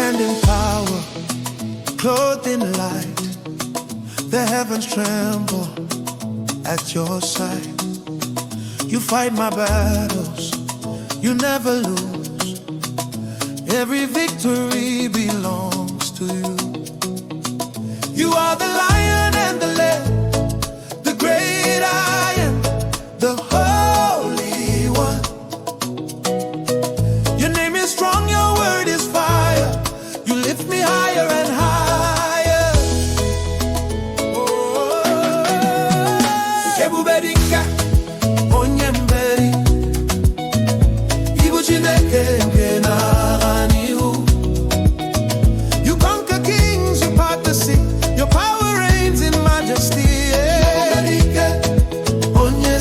stand in power, clothed in light. The heavens tremble at your sight. You fight my battles, you never lose. Every victory belongs to you. You are the lion and the lamb, the great I am, the Holy One. Your name is strong, your word is fire. You lift me higher and higher. Oh, Ebube Dike, Onye, mmeri, Chineke, na-agha. You conquer kings, you part the sea. Your power reigns in majesty. Onye,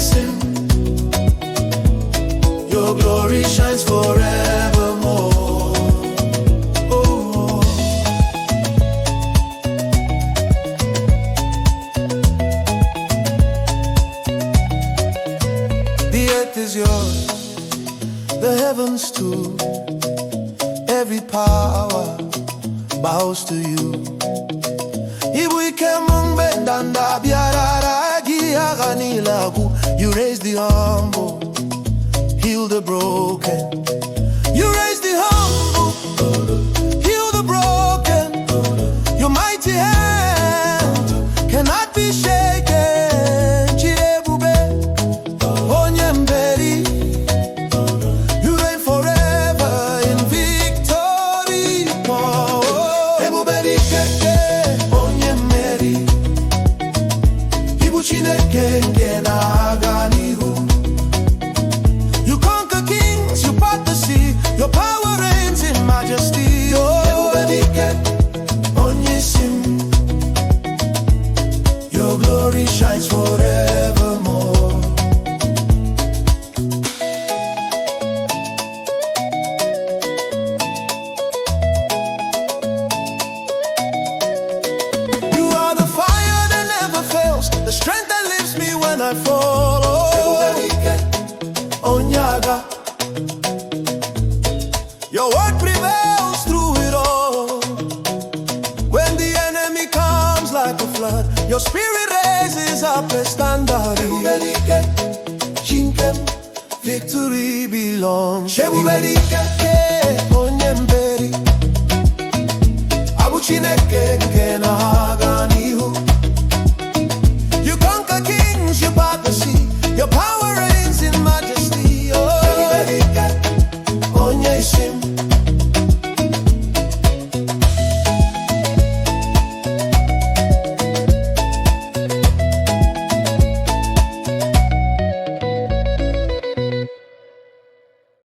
your glory shines forevermore. Oh. The earth is yours, the heavens too. Every power bows to you. You raise the humble, heal the broken. You raise the humble, heal the broken. Your mighty hand cannot be shaken. Onye, mmeri, you reign forever in victory. Ebube Dike, Onye, mmeri, Chineke, na-agha. You conquer kings, you part the sea. Your power reigns in majesty. Ebube Dike, Onye, your glory shines forevermore. You are the fire that never fails, the strength that lifts me when I fall. Onye, your word prevails through it all. When the enemy comes like a flood, your spirit raises up a standard. Victory belongs to you. Onye, mmeri, Chineke, na-agha.